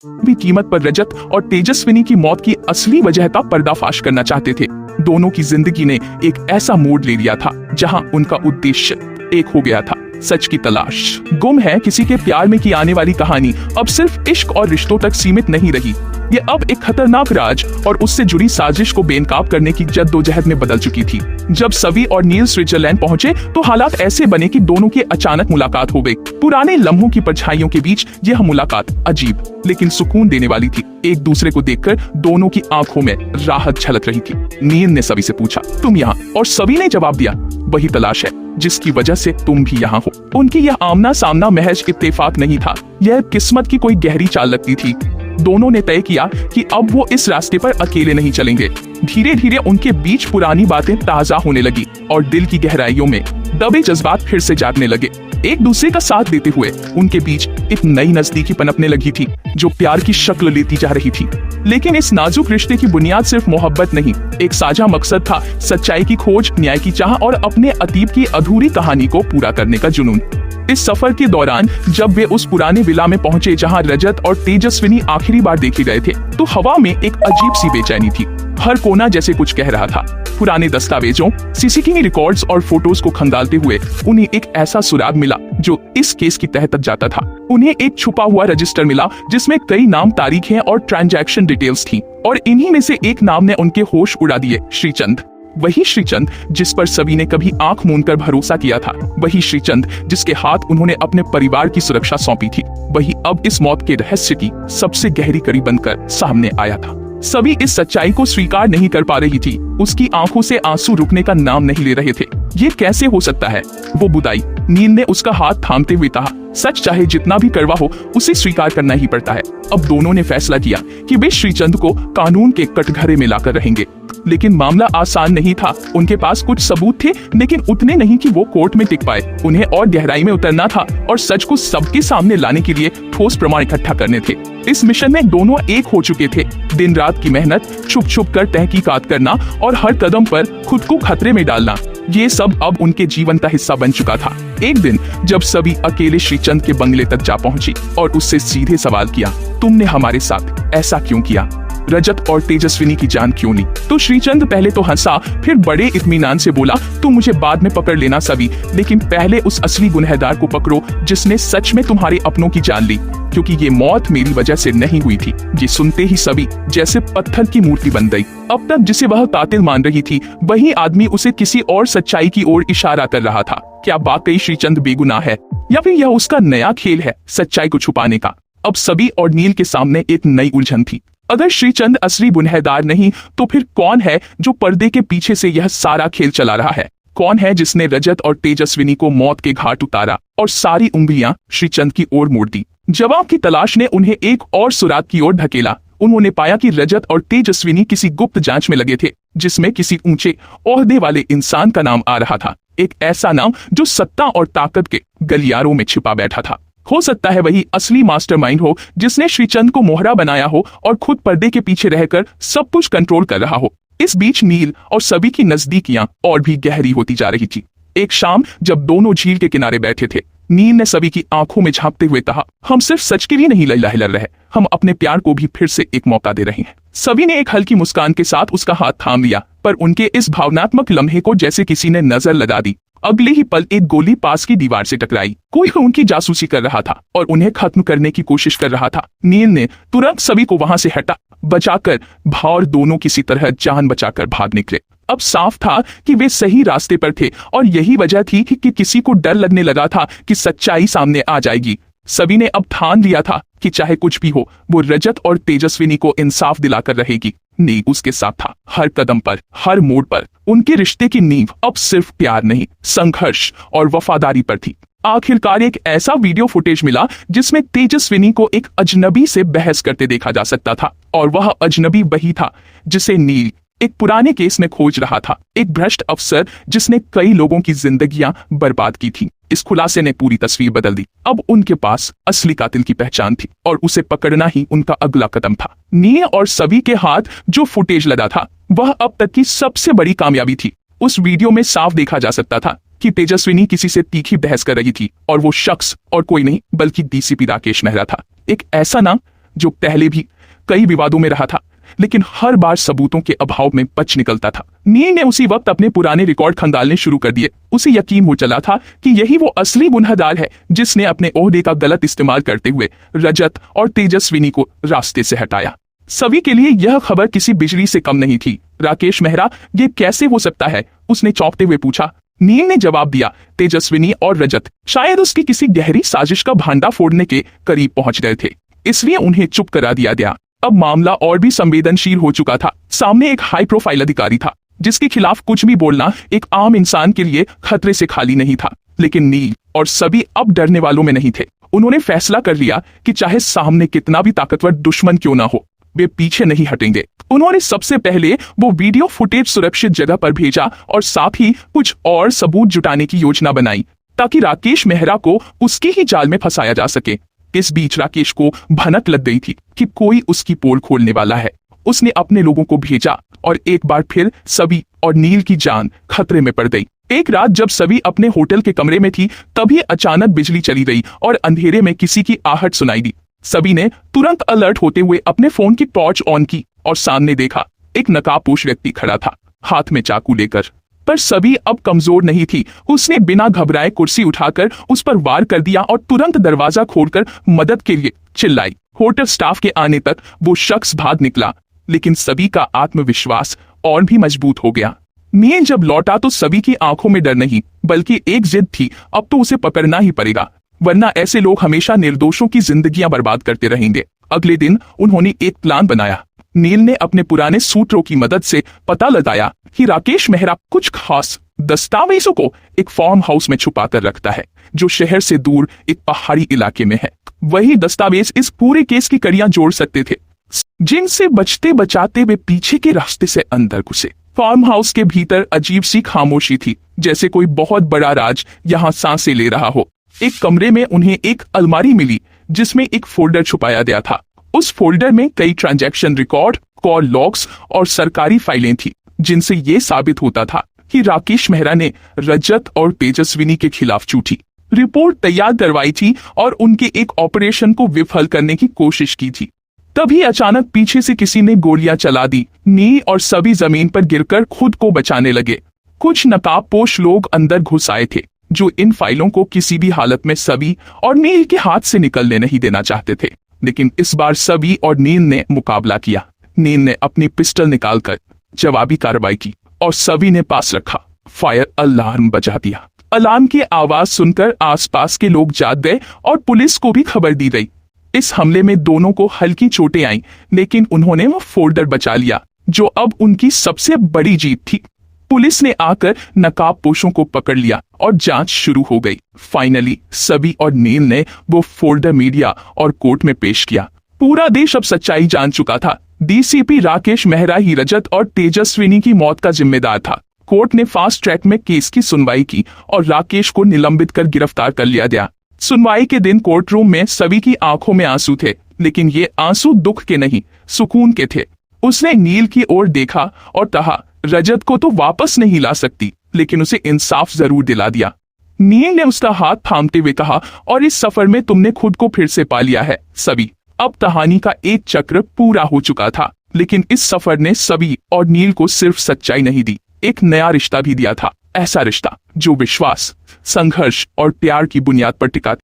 भी कीमत पर रजत और तेजस्विनी की मौत की असली वजह का पर्दाफाश करना चाहते थे। दोनों की जिंदगी ने एक ऐसा मोड़ ले लिया था जहां उनका उद्देश्य एक हो गया था, सच की तलाश। गुम है किसी के प्यार में की आने वाली कहानी अब सिर्फ इश्क और रिश्तों तक सीमित नहीं रही। ये अब एक खतरनाक राज और उससे जुड़ी साजिश को बेनकाब करने की जद्दोजहद में बदल चुकी थी। जब सवी और नील स्विट्जरलैंड पहुंचे तो हालात ऐसे बने कि दोनों की अचानक मुलाकात हो गई। पुराने लम्हों की परछाइयों के बीच यह मुलाकात अजीब लेकिन सुकून देने वाली थी। एक दूसरे को देखकर दोनों की आंखों में राहत झलक रही थी। नील ने सवी से पूछा, तुम यहाँ? और सवी ने जवाब दिया, वही तलाश है जिसकी वजह से तुम भी यहाँ हो। उनकी यह आमना सामना महज इत्तेफाक नहीं था, यह किस्मत की कोई गहरी चाल लगती थी। दोनों ने तय किया कि अब वो इस रास्ते पर अकेले नहीं चलेंगे। धीरे धीरे उनके बीच पुरानी बातें ताजा होने लगी और दिल की गहराइयों में दबे जज्बात फिर से जागने लगे। एक दूसरे का साथ देते हुए उनके बीच एक नई नजदीकी पनपने लगी थी जो प्यार की शक्ल लेती जा रही थी। लेकिन इस नाजुक रिश्ते की बुनियाद सिर्फ मोहब्बत नहीं, एक साझा मकसद था, सच्चाई की खोज, न्याय की चाह और अपने अतीत की अधूरी कहानी को पूरा करने का जुनून। इस सफर के दौरान जब वे उस पुराने विला में पहुंचे जहां रजत और तेजस्विनी आखिरी बार देखे गए थे, तो हवा में एक अजीब सी बेचैनी थी। हर कोना जैसे कुछ कह रहा था। पुराने दस्तावेजों, सीसीटीवी रिकॉर्ड्स और फोटोज को खंगालते हुए उन्हें एक ऐसा सुराग मिला जो इस केस की तह तक जाता था। उन्हें एक छुपा हुआ रजिस्टर मिला जिसमें कई नाम, तारीखें और ट्रांजैक्शन डिटेल्स थी और इन्हीं में से एक नाम ने उनके होश उड़ा दिए, श्रीचंद। वही श्रीचंद जिस पर सभी ने कभी आंख मूंदकर भरोसा किया था, वही श्रीचंद जिसके हाथ उन्होंने अपने परिवार की सुरक्षा सौंपी थी, वही अब इस मौत के रहस्य की सबसे गहरी कड़ी बनकर सामने आया था। सभी इस सच्चाई को स्वीकार नहीं कर पा रही थी। उसकी आंखों से आंसू रुकने का नाम नहीं ले रहे थे। ये कैसे हो सकता है? वो बुदाई। नील ने उसका हाथ थामते हुए कहा, सच चाहे जितना भी कड़वा हो उसे स्वीकार करना ही पड़ता है। अब दोनों ने फैसला किया कि वे श्रीचंद को कानून के कटघरे में लाकर रहेंगे। लेकिन मामला आसान नहीं था। उनके पास कुछ सबूत थे लेकिन उतने नहीं कि वो कोर्ट में टिक पाए। उन्हें और गहराई में उतरना था और सच को सबके सामने लाने के लिए ठोस प्रमाण इकट्ठा करने थे। इस मिशन में दोनों एक हो चुके थे। दिन रात की मेहनत, छुप छुप कर तहकीकात करना और हर कदम पर खुद को खतरे में डालना, ये सब अब उनके जीवन का हिस्सा बन चुका था। एक दिन जब सभी अकेले श्रीचंद के बंगले तक जा पहुंची और उससे सीधे सवाल किया, तुमने हमारे साथ ऐसा क्यों किया? रजत और तेजस्विनी की जान क्यों ली? तो श्रीचंद पहले तो हंसा, फिर बड़े इत्मीनान से बोला, तुम मुझे बाद में पकड़ लेना सभी, लेकिन पहले उस असली गुनहगार को पकड़ो जिसने सच में तुम्हारे अपनों की जान ली, क्योंकि ये मौत मेरी वजह से नहीं हुई थी। ये सुनते ही सभी जैसे पत्थर की मूर्ति बन गई। अब तक जिसे वह कातिल मान रही थी, वही आदमी उसे किसी और सच्चाई की ओर इशारा कर रहा था। क्या वाकई श्रीचंद बेगुनाह है या फिर यह उसका नया खेल है सच्चाई को छुपाने का? अब सभी और नील के सामने एक नई उलझन थी। अगर श्रीचंद असली गुनहगार नहीं तो फिर कौन है जो पर्दे के पीछे से यह सारा खेल चला रहा है? कौन है जिसने रजत और तेजस्विनी को मौत के घाट उतारा और सारी उंगलियां श्रीचंद की ओर मोड़ दी? जवाब की तलाश ने उन्हें एक और सुराग की ओर ढकेला। उन्होंने पाया कि रजत और तेजस्विनी किसी गुप्त जांच में लगे थे जिसमें किसी ऊंचे ओहदे वाले इंसान का नाम आ रहा था। एक ऐसा नाम जो सत्ता और ताकत के गलियारों में छिपा बैठा था। हो सकता है वही असली मास्टरमाइंड हो जिसने श्रीचंद को मोहरा बनाया हो और खुद पर्दे के पीछे रहकर सब कुछ कंट्रोल कर रहा हो। इस बीच नील और सभी की नजदीकियां और भी गहरी होती जा रही थी। एक शाम जब दोनों झील के किनारे बैठे थे, नील ने सभी की आंखों में झांकते हुए कहा, हम सिर्फ सच के लिए नहीं लड़ रहे, हम अपने प्यार को भी फिर से एक मौका दे रहे हैं। सभी ने एक हल्की मुस्कान के साथ उसका हाथ थाम लिया, पर उनके इस भावनात्मक लम्हे को जैसे किसी ने नजर लगा दी। अगले ही पल एक गोली पास की दीवार से टकराई। कोई उनकी जासूसी कर रहा था और उन्हें खत्म करने की कोशिश कर रहा था। नील ने तुरंत सभी को वहां से हटा बचाकर और दोनों किसी तरह जान बचाकर भाग निकले। अब साफ था कि वे सही रास्ते पर थे और यही वजह थी कि किसी को डर लगने लगा था कि सच्चाई सामने आ जाएगी। सभी ने अब ठान लिया था कि चाहे कुछ भी हो, वो रजत और तेजस्विनी को इंसाफ दिलाकर रहेगी। नील उसके साथ था, हर कदम पर, हर मोड़ पर। उनके रिश्ते की नींव अब सिर्फ प्यार नहीं, संघर्ष और वफादारी पर थी। आखिरकार एक ऐसा वीडियो फुटेज मिला जिसमें तेजस्विनी को एक अजनबी से बहस करते देखा जा सकता था और वह अजनबी वही था जिसे नील एक पुराने केस में खोज रहा था। एक भ्रष्ट अफसर जिसने कई लोगों की जिंदगियां बर्बाद की थी। इस खुलासे ने पूरी तस्वीर बदल दी। अब उनके पास असली कातिल की पहचान थी और उसे पकड़ना ही उनका अगला कदम था। नील और सभी के हाथ जो फुटेज लगा था वह अब तक की सबसे बड़ी कामयाबी थी। उस वीडियो में साफ देखा जा सकता था कि तेजस्विनी किसी से तीखी बहस कर रही थी और वो शख्स और कोई नहीं बल्कि डीसीपी राकेश मेहरा था। एक ऐसा नाम जो पहले भी कई विवादों में रहा था, लेकिन हर बार सबूतों के अभाव में बच निकलता था। नील ने उसी वक्त अपने पुराने रिकॉर्ड खंगालने शुरू कर दिए। उसे यकीन हो चला था कि यही वो असली गुनहगार है जिसने अपने ओहदे का गलत इस्तेमाल करते हुए रजत और तेजस्विनी को रास्ते से हटाया। सभी के लिए यह खबर किसी बिजली से कम नहीं थी। राकेश मेहरा, ये कैसे हो सकता है? उसने चौंकते हुए पूछा। नील ने जवाब दिया, तेजस्विनी और रजत शायद उसकी किसी गहरी साजिश का भांडा फोड़ने के करीब पहुंच गए थे, इसलिए उन्हें चुप करा दिया गया। अब मामला और भी संवेदनशील हो चुका था। सामने एक हाई प्रोफाइल अधिकारी था जिसके खिलाफ कुछ भी बोलना एक आम इंसान के लिए खतरे से खाली नहीं था। लेकिन नील और सभी अब डरने वालों में नहीं थे। उन्होंने फैसला कर लिया कि चाहे सामने कितना भी ताकतवर दुश्मन क्यों ना हो, वे पीछे नहीं हटेंगे। उन्होंने सबसे पहले वो वीडियो फुटेज सुरक्षित जगह पर भेजा और साथ ही कुछ और सबूत जुटाने की योजना बनाई ताकि राकेश मेहरा को उसकी ही जाल में फंसाया जा सके। इस बीच राकेश को भनक लग गई थी कि कोई उसकी पोल खोलने वाला है। उसने अपने लोगों को भेजा और एक बार फिर सभी और नील की जान खतरे में पड़ गई। एक रात जब सभी अपने होटल के कमरे में थी, तभी अचानक बिजली चली गई और अंधेरे में किसी की आहट सुनाई दी। सभी ने तुरंत अलर्ट होते हुए अपने फोन की टॉर्च ऑन की और सामने देखा एक नकाबपोश व्यक्ति खड़ा था, हाथ में चाकू लेकर। पर सभी अब कमजोर नहीं थी। उसने बिना घबराए कुर्सी उठाकर उस पर वार कर दिया और तुरंत दरवाजा खोलकर मदद के लिए चिल्लाई। होटल स्टाफ के आने तक वो शख्स भाग निकला, लेकिन सभी का आत्मविश्वास और भी मजबूत हो गया। नील जब लौटा तो सभी की आंखों में डर नहीं बल्कि एक जिद थी, अब तो उसे पकड़ना ही पड़ेगा, वरना ऐसे लोग हमेशा निर्दोषों की जिंदगियां बर्बाद करते रहेंगे। अगले दिन उन्होंने एक प्लान बनाया। नील ने अपने पुराने सूत्रों की मदद से पता लगाया कि राकेश मेहरा कुछ खास दस्तावेजों को एक फार्म हाउस में छुपा कर रखता है जो शहर से दूर एक पहाड़ी इलाके में है। वही दस्तावेज इस पूरे केस की कड़ियां जोड़ सकते थे, जिनसे बचते बचाते वे पीछे के रास्ते से अंदर घुसे। फार्म हाउस के भीतर अजीब सी खामोशी थी, जैसे कोई बहुत बड़ा राज यहाँ सांसें ले रहा हो। एक कमरे में उन्हें एक अलमारी मिली जिसमें एक फोल्डर छुपाया गया था। उस फोल्डर में कई ट्रांजैक्शन रिकॉर्ड, कॉल लॉग्स और सरकारी फाइलें थी, जिनसे ये साबित होता था कि राकेश मेहरा ने रजत और तेजस्विनी के खिलाफ झूठी रिपोर्ट तैयार करवाई थी और उनके एक ऑपरेशन को विफल करने की कोशिश की थी। तभी अचानक पीछे से किसी ने गोलियां चला दी। नी और सभी जमीन पर गिरकर खुद को बचाने लगे। कुछ नकाबपोश लोग अंदर घुस आए थे जो इन फाइलों को किसी भी हालत में सभी और नील के हाथ से निकलने नहीं देना चाहते थे। लेकिन इस बार सभी और नील ने मुकाबला किया। नील ने अपनी पिस्टल निकालकर जवाबी कार्रवाई की और सभी ने पास रखा। फायर अलार्म बजा दिया। अलार्म की आवाज सुनकर आसपास के लोग जाग गए और पुलिस को भी खबर दी गई। इस हमले में दोनों को हल्की चोटें आईं, लेकिन उन्होंने वो फोल्डर बचा लिया जो अब उनकी सबसे बड़ी जीत थी। पुलिस ने आकर नकाबपोशों को पकड़ लिया और जांच शुरू हो गई। फाइनली सभी और नील ने वो फोल्डर मीडिया और कोर्ट में पेश किया। पूरा देश अब सच्चाई जान चुका था। डीसीपी राकेश मेहरा ही रजत और तेजस्विनी की मौत का जिम्मेदार था। कोर्ट ने फास्ट ट्रैक में केस की सुनवाई की और राकेश को निलंबित कर गिरफ्तार कर लिया गया। सुनवाई के दिन कोर्ट रूम में सभी की आंखों में आंसू थे, लेकिन ये आंसू दुख के नहीं, सुकून के थे। उसने नील की ओर देखा और कहा, रजत को तो वापस नहीं ला सकती, लेकिन उसे इंसाफ जरूर दिला दिया। नील ने उसका हाथ थामते हुए कहा, और इस सफर में तुमने खुद को फिर से पा लिया है सभी। अब कहानी का एक चक्र पूरा हो चुका था, लेकिन इस सफर ने सभी और नील को सिर्फ सच्चाई नहीं दी, एक नया रिश्ता भी दिया था। ऐसा रिश्ता जो विश्वास, संघर्ष और प्यार की बुनियाद पर टिका